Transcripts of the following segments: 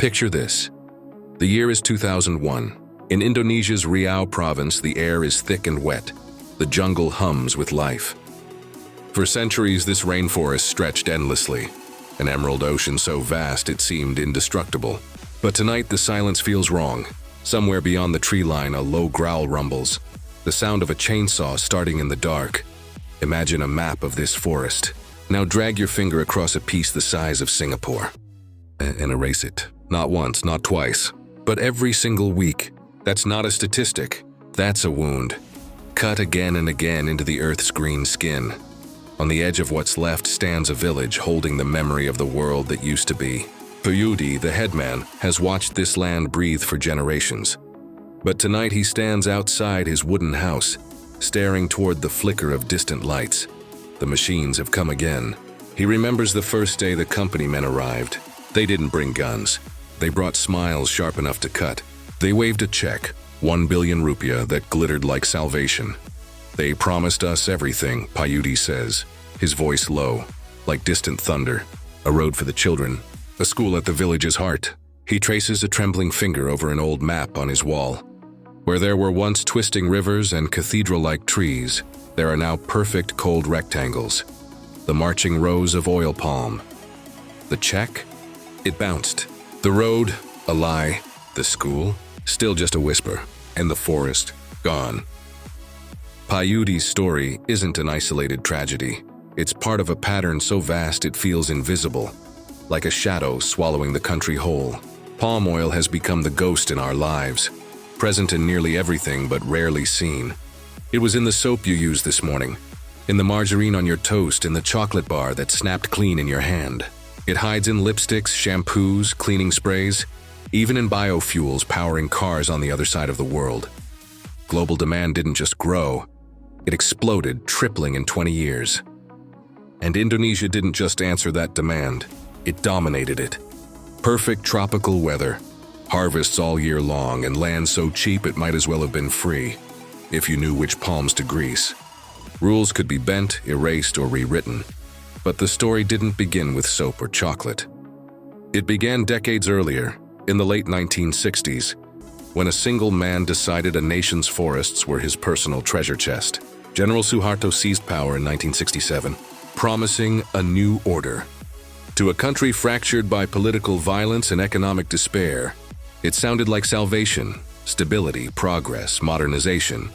Picture this. The year is 2001. In Indonesia's Riau province, the air is thick and wet. The jungle hums with life. For centuries, this rainforest stretched endlessly, an emerald ocean so vast it seemed indestructible. But tonight, the silence feels wrong. Somewhere beyond the tree line, a low growl rumbles, the sound of a chainsaw starting in the dark. Imagine a map of this forest. Now drag your finger across a piece the size of Singapore and erase it. Not once, not twice, but every single week. That's not a statistic. That's a wound. Cut again and again into the earth's green skin. On the edge of what's left stands a village holding the memory of the world that used to be. Pak Yudi, the headman, has watched this land breathe for generations. But tonight he stands outside his wooden house, staring toward the flicker of distant lights. The machines have come again. He remembers the first day the company men arrived. They didn't bring guns. They brought smiles sharp enough to cut. They waved a check, 1 billion rupiah, that glittered like salvation. They promised us everything, Pak Yudi says, his voice low, like distant thunder. A road for the children, a school at the village's heart. He traces a trembling finger over an old map on his wall. Where there were once twisting rivers and cathedral-like trees, there are now perfect cold rectangles. The marching rows of oil palm. The check? It bounced. The road, a lie. The school, still just a whisper. And the forest, gone. Pak Yudi's story isn't an isolated tragedy. It's part of a pattern so vast it feels invisible, like a shadow swallowing the country whole. Palm oil has become the ghost in our lives, present in nearly everything but rarely seen. It was in the soap you used this morning, in the margarine on your toast, in the chocolate bar that snapped clean in your hand. It hides in lipsticks, shampoos, cleaning sprays, even in biofuels powering cars on the other side of the world. Global demand didn't just grow, it exploded, tripling in 20 years. And Indonesia didn't just answer that demand, it dominated it. Perfect tropical weather, harvests all year long, and land so cheap it might as well have been free, if you knew which palms to grease. Rules could be bent, erased, or rewritten. But the story didn't begin with soap or chocolate. It began decades earlier, in the late 1960s, when a single man decided a nation's forests were his personal treasure chest. General Suharto seized power in 1967, promising a new order. To a country fractured by political violence and economic despair, it sounded like salvation, stability, progress, modernization.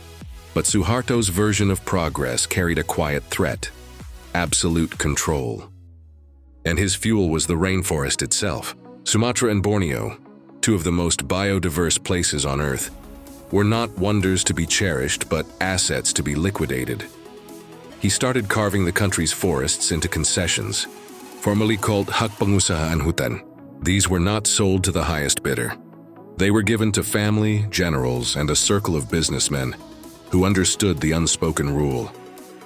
But Suharto's version of progress carried a quiet threat: absolute control. And his fuel was the rainforest itself. Sumatra and Borneo, two of the most biodiverse places on Earth, were not wonders to be cherished, but assets to be liquidated. He started carving the country's forests into concessions, formerly called hak pengusahaan hutan. These were not sold to the highest bidder. They were given to family, generals, and a circle of businessmen who understood the unspoken rule.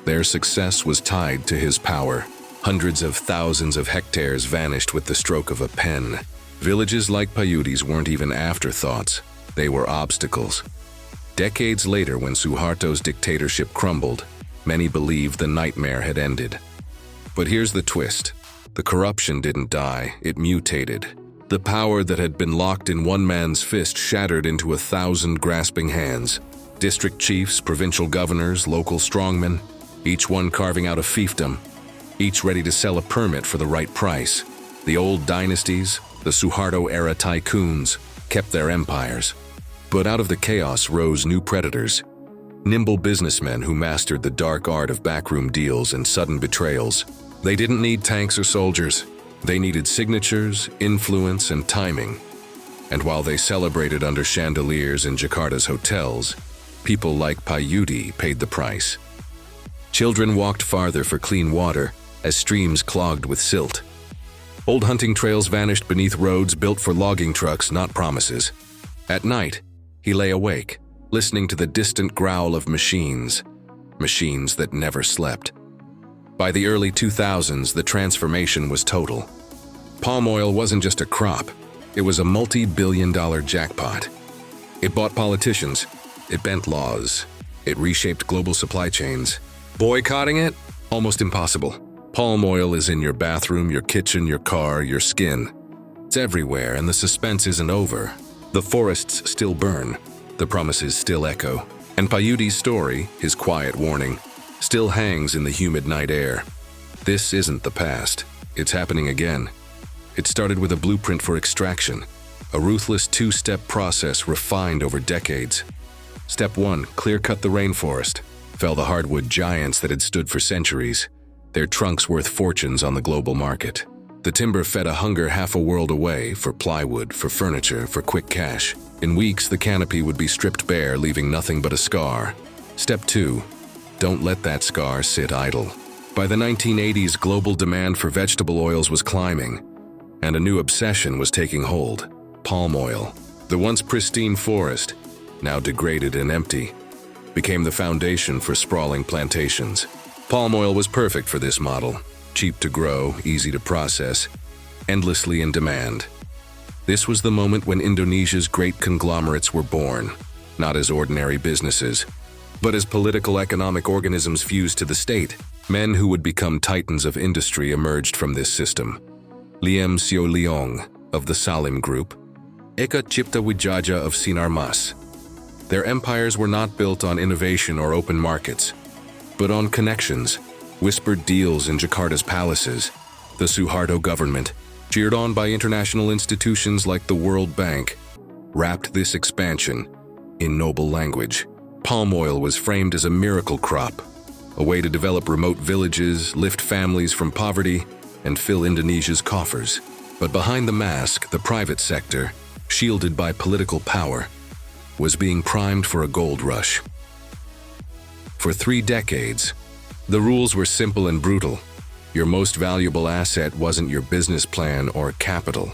Their success was tied to his power. Hundreds of thousands of hectares vanished with the stroke of a pen. Villages like Pak Yudi's weren't even afterthoughts. They were obstacles. Decades later, when Suharto's dictatorship crumbled, many believed the nightmare had ended. But here's the twist. The corruption didn't die, it mutated. The power that had been locked in one man's fist shattered into 1,000 grasping hands. District chiefs, provincial governors, local strongmen, each one carving out a fiefdom, each ready to sell a permit for the right price. The old dynasties, the Suharto-era tycoons, kept their empires. But out of the chaos rose new predators, nimble businessmen who mastered the dark art of backroom deals and sudden betrayals. They didn't need tanks or soldiers. They needed signatures, influence, and timing. And while they celebrated under chandeliers in Jakarta's hotels, people like Pak Yudi paid the price. Children walked farther for clean water as streams clogged with silt. Old hunting trails vanished beneath roads built for logging trucks, not promises. At night, he lay awake, listening to the distant growl of machines that never slept. By the early 2000s, the transformation was total. Palm oil wasn't just a crop, it was a multi-billion-dollar jackpot. It bought politicians, it bent laws, it reshaped global supply chains. Boycotting it? Almost impossible. Palm oil is in your bathroom, your kitchen, your car, your skin. It's everywhere, and the suspense isn't over. The forests still burn, the promises still echo, and Pak Yudi's story, his quiet warning, still hangs in the humid night air. This isn't the past. It's happening again. It started with a blueprint for extraction, a ruthless two-step process refined over decades. Step 1, clear-cut the rainforest. Fell the hardwood giants that had stood for centuries, their trunks worth fortunes on the global market. The timber fed a hunger half a world away for plywood, for furniture, for quick cash. In weeks, the canopy would be stripped bare, leaving nothing but a scar. Step 2, don't let that scar sit idle. By the 1980s, global demand for vegetable oils was climbing, and a new obsession was taking hold: palm oil. The once pristine forest, now degraded and empty, became the foundation for sprawling plantations. Palm oil was perfect for this model. Cheap to grow, easy to process, endlessly in demand. This was the moment when Indonesia's great conglomerates were born, not as ordinary businesses, but as political economic organisms fused to the state. Men who would become titans of industry emerged from this system. Liem Sio Leong of the Salim Group, Eka Cipta Wijaja of Sinar Mas. Their empires were not built on innovation or open markets, but on connections, whispered deals in Jakarta's palaces. The Suharto government, cheered on by international institutions like the World Bank, wrapped this expansion in noble language. Palm oil was framed as a miracle crop, a way to develop remote villages, lift families from poverty, and fill Indonesia's coffers. But behind the mask, the private sector, shielded by political power, was being primed for a gold rush. For 3 decades, the rules were simple and brutal. Your most valuable asset wasn't your business plan or capital.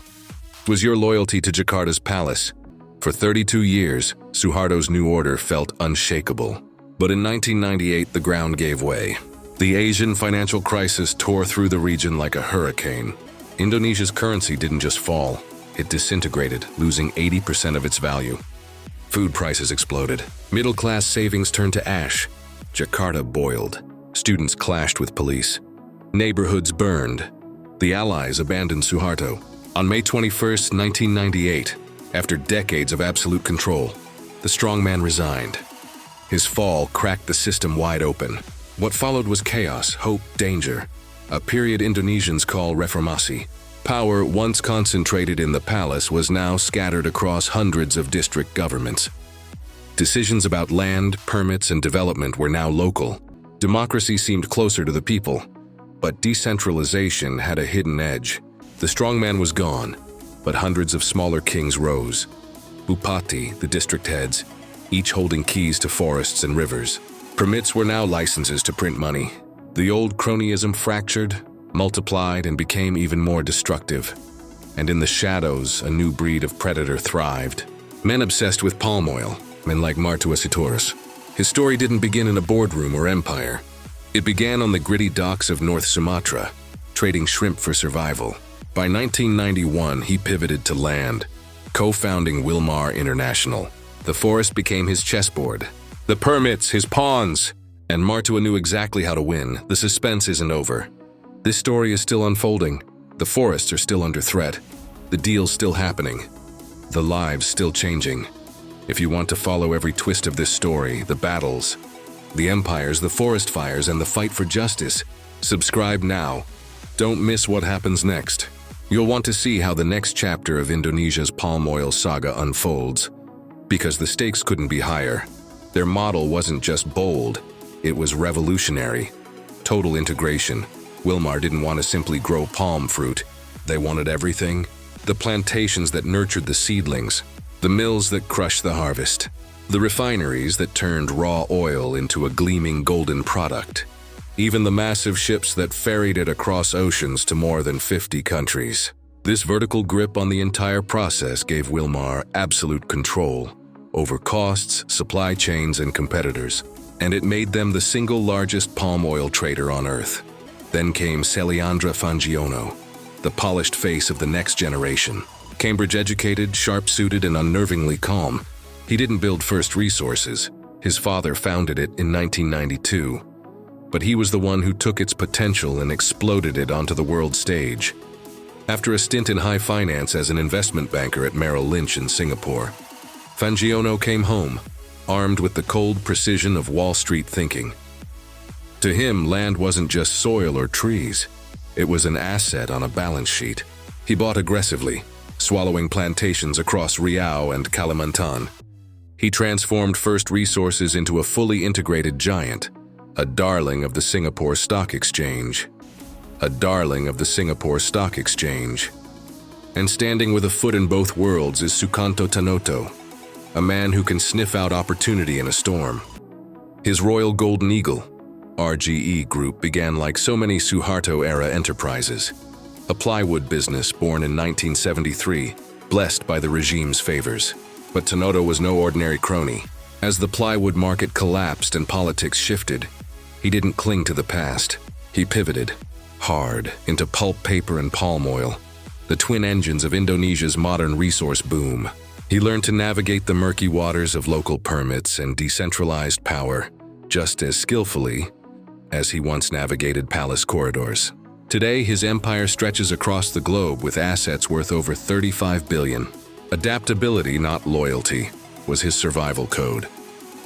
It was your loyalty to Jakarta's palace. For 32 years, Suharto's new order felt unshakable. But in 1998, the ground gave way. The Asian financial crisis tore through the region like a hurricane. Indonesia's currency didn't just fall, it disintegrated, losing 80% of its value. Food prices exploded. Middle-class savings turned to ash. Jakarta boiled. Students clashed with police. Neighborhoods burned. The Allies abandoned Suharto. On May 21, 1998, after decades of absolute control, the strongman resigned. His fall cracked the system wide open. What followed was chaos, hope, danger, a period Indonesians call reformasi. Power once concentrated in the palace was now scattered across hundreds of district governments. Decisions about land, permits, and development were now local. Democracy seemed closer to the people, but decentralization had a hidden edge. The strongman was gone, but hundreds of smaller kings rose. Bupati, the district heads, each holding keys to forests and rivers. Permits were now licenses to print money. The old cronyism fractured, multiplied, and became even more destructive. And in the shadows, a new breed of predator thrived. Men obsessed with palm oil, men like Martua Sitorus. His story didn't begin in a boardroom or empire. It began on the gritty docks of North Sumatra, trading shrimp for survival. By 1991, he pivoted to land, co-founding Wilmar International. The forest became his chessboard, the permits his pawns, and Martua knew exactly how to win. The suspense isn't over. This story is still unfolding. The forests are still under threat. The deal's still happening. The lives still changing. If you want to follow every twist of this story, the battles, the empires, the forest fires, and the fight for justice, subscribe now. Don't miss what happens next. You'll want to see how the next chapter of Indonesia's palm oil saga unfolds. Because the stakes couldn't be higher. Their model wasn't just bold, it was revolutionary. Total integration. Wilmar didn't want to simply grow palm fruit. They wanted everything. The plantations that nurtured the seedlings, the mills that crushed the harvest, the refineries that turned raw oil into a gleaming golden product, even the massive ships that ferried it across oceans to more than 50 countries. This vertical grip on the entire process gave Wilmar absolute control over costs, supply chains, and competitors, and it made them the single largest palm oil trader on Earth. Then came Celiandra Fangiono, the polished face of the next generation. Cambridge-educated, sharp-suited, and unnervingly calm, he didn't build First Resources. His father founded it in 1992. But he was the one who took its potential and exploded it onto the world stage. After a stint in high finance as an investment banker at Merrill Lynch in Singapore, Fangiono came home, armed with the cold precision of Wall Street thinking. To him, land wasn't just soil or trees. It was an asset on a balance sheet. He bought aggressively, swallowing plantations across Riau and Kalimantan. He transformed First Resources into a fully integrated giant, a darling of the Singapore Stock Exchange. A darling of the Singapore Stock Exchange. And standing with a foot in both worlds is Sukanto Tanoto, a man who can sniff out opportunity in a storm. His Royal Golden Eagle, RGE Group, began like so many Suharto-era enterprises, a plywood business born in 1973, blessed by the regime's favors. But Tanoto was no ordinary crony. As the plywood market collapsed and politics shifted, he didn't cling to the past. He pivoted hard into pulp paper and palm oil, the twin engines of Indonesia's modern resource boom. He learned to navigate the murky waters of local permits and decentralized power just as skillfully as he once navigated palace corridors. Today, his empire stretches across the globe with assets worth over 35 billion. Adaptability, not loyalty, was his survival code.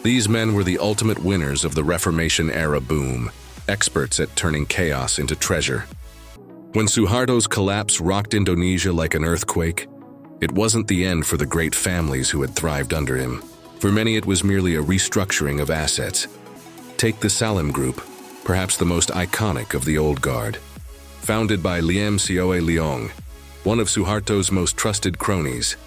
These men were the ultimate winners of the Reformation-era boom, experts at turning chaos into treasure. When Suharto's collapse rocked Indonesia like an earthquake, it wasn't the end for the great families who had thrived under him. For many, it was merely a restructuring of assets. Take the Salim Group, perhaps the most iconic of the old guard. Founded by Liem Sioe Leong, one of Suharto's most trusted cronies,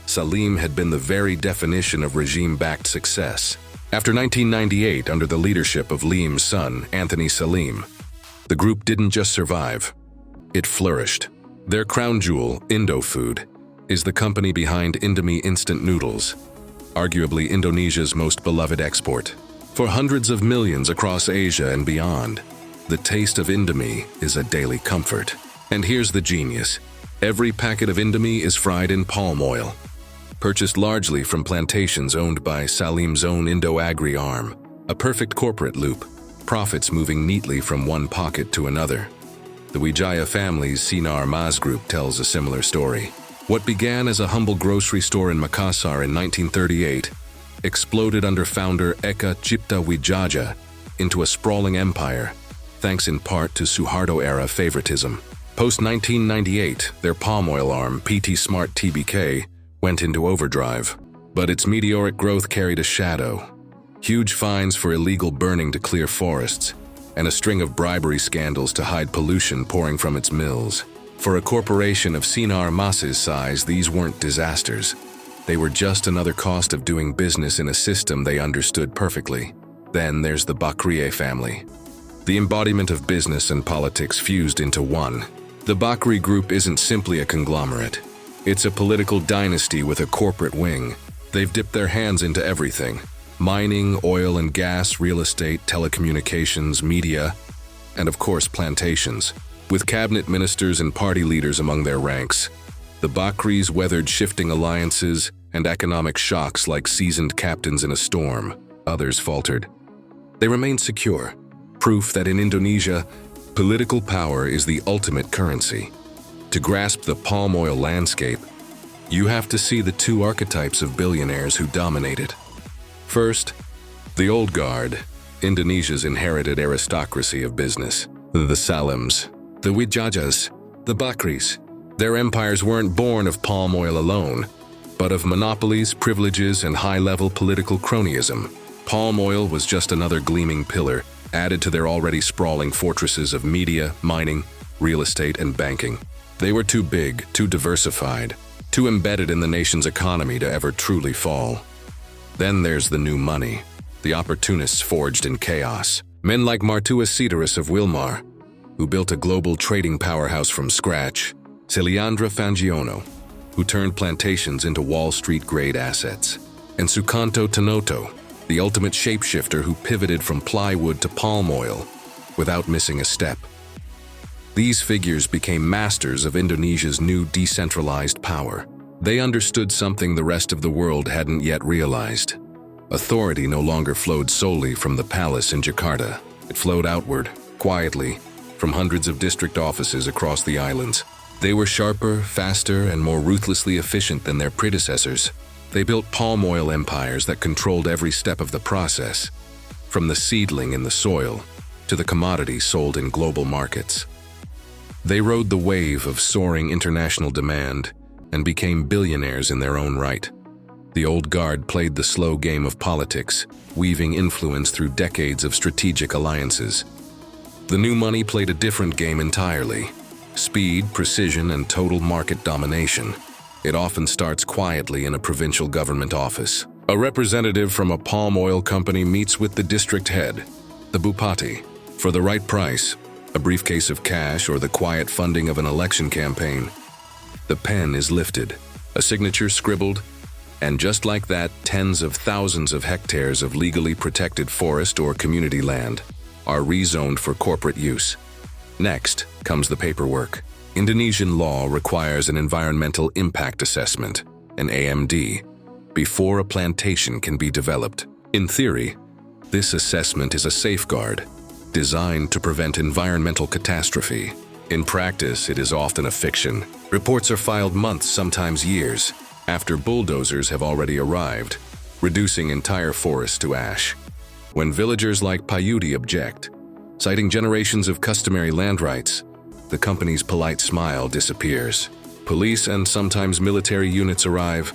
Salim had been the very definition of regime-backed success. After 1998, under the leadership of Liem's son, Anthony Salim, the group didn't just survive, it flourished. Their crown jewel, Indofood, is the company behind Indomie instant noodles, arguably Indonesia's most beloved export. For hundreds of millions across Asia and beyond, the taste of Indomie is a daily comfort. And here's the genius. Every packet of Indomie is fried in palm oil, purchased largely from plantations owned by Salim's own Indo-Agri arm. A perfect corporate loop, profits moving neatly from one pocket to another. The Wijaya family's Sinar Mas Group tells a similar story. What began as a humble grocery store in Makassar in 1938 exploded under founder Eka Cipta Wijaya into a sprawling empire, thanks in part to Suharto-era favoritism. Post-1998, their palm oil arm, PT Smart Tbk, went into overdrive. But its meteoric growth carried a shadow. Huge fines for illegal burning to clear forests, and a string of bribery scandals to hide pollution pouring from its mills. For a corporation of Sinar Mas's size, these weren't disasters. They were just another cost of doing business in a system they understood perfectly. Then there's the Bakrie family, the embodiment of business and politics fused into one. The Bakrie Group isn't simply a conglomerate. It's a political dynasty with a corporate wing. They've dipped their hands into everything: mining, oil and gas, real estate, telecommunications, media, and of course plantations. With cabinet ministers and party leaders among their ranks, the Bakries weathered shifting alliances and economic shocks like seasoned captains in a storm. Others faltered. They remained secure, proof that in Indonesia, political power is the ultimate currency. To grasp the palm oil landscape, you have to see the two archetypes of billionaires who dominate it. First, the old guard, Indonesia's inherited aristocracy of business. The Salims, the Wijayas, the Bakries. Their empires weren't born of palm oil alone, but of monopolies, privileges, and high-level political cronyism. Palm oil was just another gleaming pillar added to their already sprawling fortresses of media, mining, real estate, and banking. They were too big, too diversified, too embedded in the nation's economy to ever truly fall. Then there's the new money, the opportunists forged in chaos. Men like Martua Siderus of Wilmar, who built a global trading powerhouse from scratch, Celiandra Fangiono, who turned plantations into Wall Street-grade assets, and Sukanto Tanoto, the ultimate shapeshifter who pivoted from plywood to palm oil without missing a step. These figures became masters of Indonesia's new decentralized power. They understood something the rest of the world hadn't yet realized. Authority no longer flowed solely from the palace in Jakarta. It flowed outward, quietly, from hundreds of district offices across the islands. They were sharper, faster, and more ruthlessly efficient than their predecessors. They built palm oil empires that controlled every step of the process, from the seedling in the soil to the commodity sold in global markets. They rode the wave of soaring international demand and became billionaires in their own right. The old guard played the slow game of politics, weaving influence through decades of strategic alliances. The new money played a different game entirely: speed, precision, and total market domination. It often starts quietly in a provincial government office. A representative from a palm oil company meets with the district head, the bupati. For the right price, a briefcase of cash, or the quiet funding of an election campaign, the pen is lifted, a signature scribbled, and just like that, tens of thousands of hectares of legally protected forest or community land are rezoned for corporate use. Next comes the paperwork. Indonesian law requires an environmental impact assessment, an AMD, before a plantation can be developed. In theory, this assessment is a safeguard designed to prevent environmental catastrophe. In practice, it is often a fiction. Reports are filed months, sometimes years, after bulldozers have already arrived, reducing entire forests to ash. When villagers like Pak Yudi object, citing generations of customary land rights, the company's polite smile disappears. Police and sometimes military units arrive,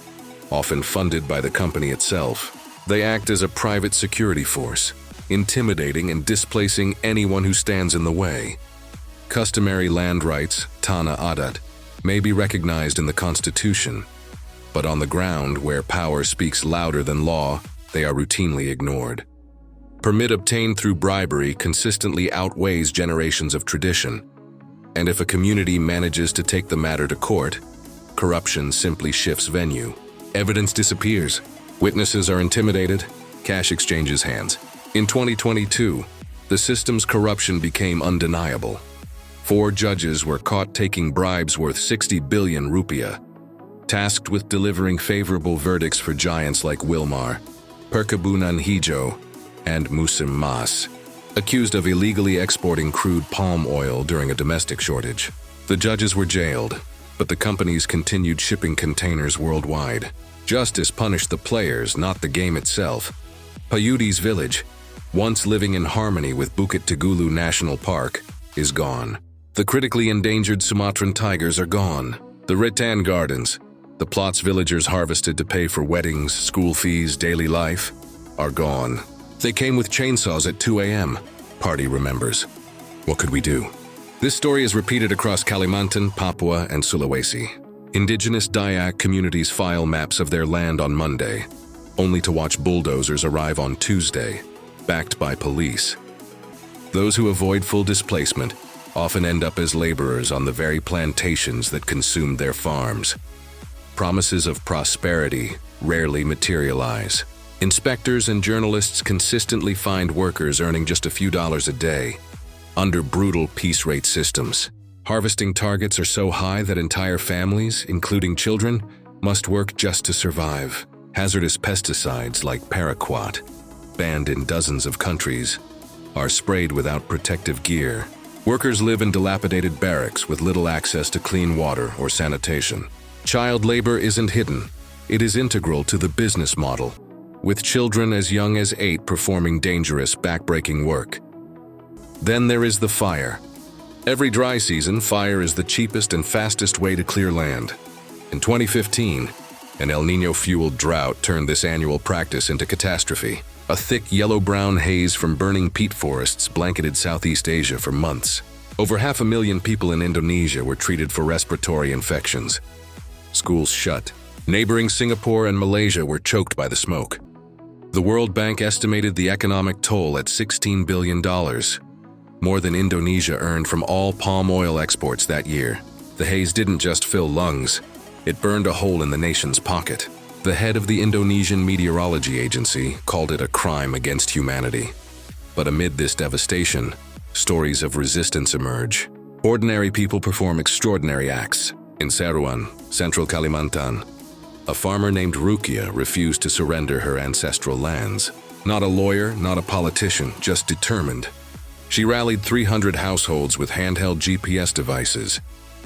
often funded by the company itself. They act as a private security force, intimidating and displacing anyone who stands in the way. Customary land rights, tanah adat, may be recognized in the Constitution, but on the ground, where power speaks louder than law, they are routinely ignored. Permit obtained through bribery consistently outweighs generations of tradition, and if a community manages to take the matter to court, corruption simply shifts venue. Evidence disappears, witnesses are intimidated, cash exchanges hands. In 2022, the system's corruption became undeniable. 4 judges were caught taking bribes worth 60 billion rupiah, tasked with delivering favorable verdicts for giants like Wilmar, Perkebunan Hijau, and Musim Mas, accused of illegally exporting crude palm oil during a domestic shortage. The judges were jailed, but the companies continued shipping containers worldwide. Justice punished the players, not the game itself. Pak Yudi's village, once living in harmony with Bukit Tegulu National Park, is gone. The critically endangered Sumatran tigers are gone. The rattan gardens, the plots villagers harvested to pay for weddings, school fees, daily life, are gone. They came with chainsaws at 2 a.m., Party remembers. What could we do? This story is repeated across Kalimantan, Papua, and Sulawesi. Indigenous Dayak communities file maps of their land on Monday, only to watch bulldozers arrive on Tuesday, backed by police. Those who avoid full displacement often end up as laborers on the very plantations that consumed their farms. Promises of prosperity rarely materialize. Inspectors and journalists consistently find workers earning just a few dollars a day under brutal piece rate systems. Harvesting targets are so high that entire families, including children, must work just to survive. Hazardous pesticides like paraquat, banned in dozens of countries, are sprayed without protective gear. Workers live in dilapidated barracks with little access to clean water or sanitation. Child labor isn't hidden. It is integral to the business model, with children as young as 8 performing dangerous, backbreaking work. Then there is the fire. Every dry season, fire is the cheapest and fastest way to clear land. In 2015, an El Niño-fueled drought turned this annual practice into catastrophe. A thick yellow-brown haze from burning peat forests blanketed Southeast Asia for months. Over 500,000 people in Indonesia were treated for respiratory infections. Schools shut. Neighboring Singapore and Malaysia were choked by the smoke. The World Bank estimated the economic toll at $16 billion, more than Indonesia earned from all palm oil exports that year. The haze didn't just fill lungs, it burned a hole in the nation's pocket. The head of the Indonesian Meteorology Agency called it a crime against humanity. But amid this devastation, stories of resistance emerge. Ordinary people perform extraordinary acts. In Seruan, Central Kalimantan, a farmer named Rukia refused to surrender her ancestral lands. Not a lawyer, not a politician, just determined. She rallied 300 households with handheld GPS devices,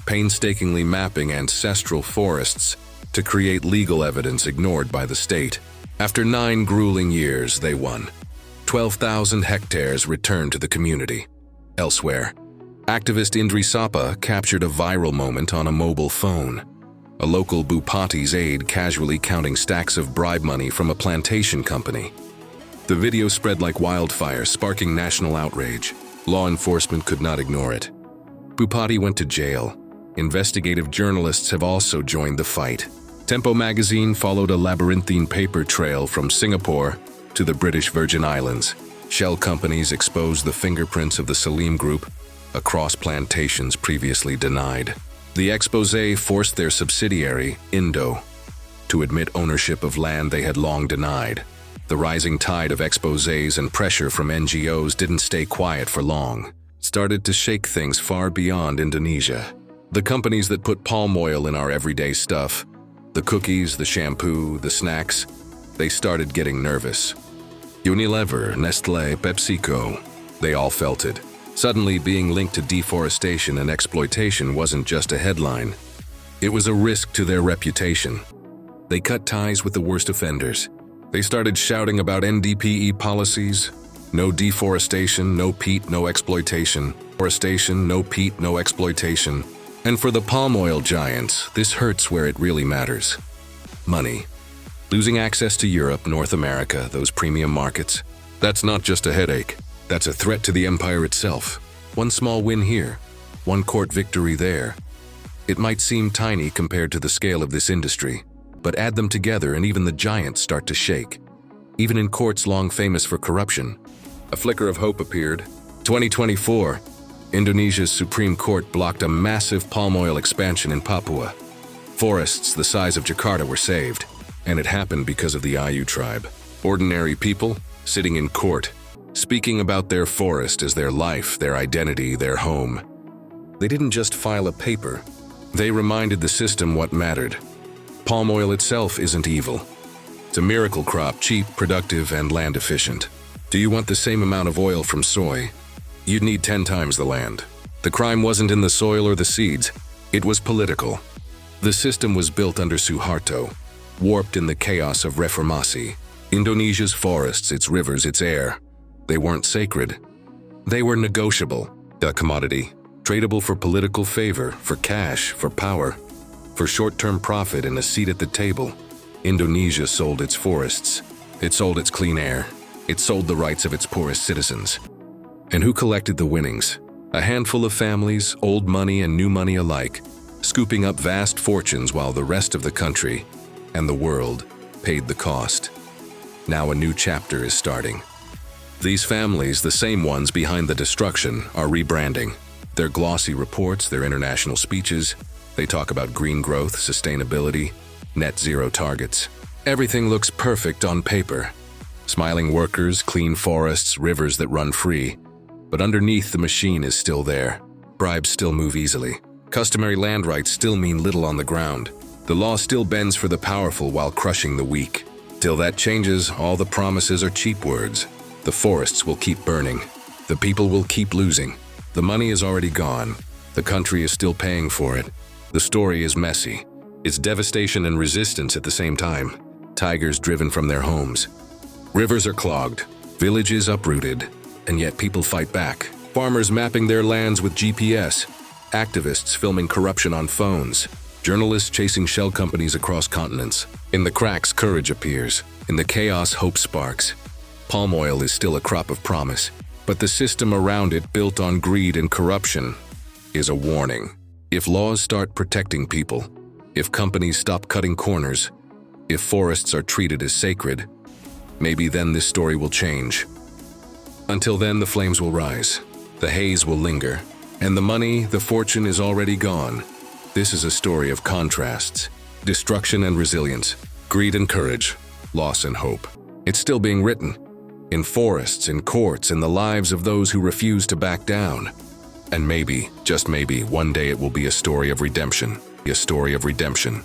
painstakingly mapping ancestral forests to create legal evidence ignored by the state. After 9 grueling years, they won. 12,000 hectares returned to the community. Elsewhere, activist Indri Sapa captured a viral moment on a mobile phone. A local Bupati's aide casually counting stacks of bribe money from a plantation company. The video spread like wildfire, sparking national outrage. Law enforcement could not ignore it. Bupati went to jail. Investigative journalists have also joined the fight. Tempo magazine followed a labyrinthine paper trail from Singapore to the British Virgin Islands. Shell companies exposed the fingerprints of the Salim Group across plantations previously denied. The exposé forced their subsidiary, Indo, to admit ownership of land they had long denied. The rising tide of exposés and pressure from NGOs didn't stay quiet for long. It started to shake things far beyond Indonesia. The companies that put palm oil in our everyday stuff, the cookies, the shampoo, the snacks, they started getting nervous. Unilever, Nestlé, PepsiCo, they all felt it. Suddenly, being linked to deforestation and exploitation wasn't just a headline. It was a risk to their reputation. They cut ties with the worst offenders. They started shouting about NDPE policies. No deforestation, no peat, no exploitation. Deforestation, no peat, no exploitation. And for the palm oil giants, this hurts where it really matters. Money. Losing access to Europe, North America, those premium markets. That's not just a headache. That's a threat to the empire itself. One small win here, one court victory there. It might seem tiny compared to the scale of this industry, but add them together and even the giants start to shake. Even in courts long famous for corruption, a flicker of hope appeared. 2024, Indonesia's Supreme Court blocked a massive palm oil expansion in Papua. Forests the size of Jakarta were saved, and it happened because of the Ayu tribe. Ordinary people sitting in court, speaking about their forest as their life, their identity, their home. They didn't just file a paper. They reminded the system what mattered. Palm oil itself isn't evil. It's a miracle crop, cheap, productive, and land efficient. Do you want the same amount of oil from soy? You'd need 10 times the land. The crime wasn't in the soil or the seeds. It was political. The system was built under Suharto, warped in the chaos of reformasi. Indonesia's forests, its rivers, its air. They weren't sacred. They were negotiable, a commodity, tradable for political favor, for cash, for power, for short-term profit and a seat at the table. Indonesia sold its forests. It sold its clean air. It sold the rights of its poorest citizens. And who collected the winnings? A handful of families, old money and new money alike, scooping up vast fortunes while the rest of the country and the world paid the cost. Now a new chapter is starting. These families, the same ones behind the destruction, are rebranding. Their glossy reports, their international speeches, they talk about green growth, sustainability, net zero targets. Everything looks perfect on paper. Smiling workers, clean forests, rivers that run free. But underneath, the machine is still there. Bribes still move easily. Customary land rights still mean little on the ground. The law still bends for the powerful while crushing the weak. Till that changes, all the promises are cheap words. The forests will keep burning. The people will keep losing. The money is already gone. The country is still paying for it. The story is messy. It's devastation and resistance at the same time. Tigers driven from their homes. Rivers are clogged. Villages uprooted. And yet people fight back. Farmers mapping their lands with GPS. Activists filming corruption on phones. Journalists chasing shell companies across continents. In the cracks, courage appears. In the chaos, hope sparks. Palm oil is still a crop of promise, but the system around it, built on greed and corruption, is a warning. If laws start protecting people, if companies stop cutting corners, if forests are treated as sacred, maybe then this story will change. Until then, the flames will rise, the haze will linger, and the money, the fortune is already gone. This is a story of contrasts, destruction and resilience, greed and courage, loss and hope. It's still being written. In forests, in courts, in the lives of those who refuse to back down. And maybe, just maybe, one day it will be a story of redemption. A story of redemption.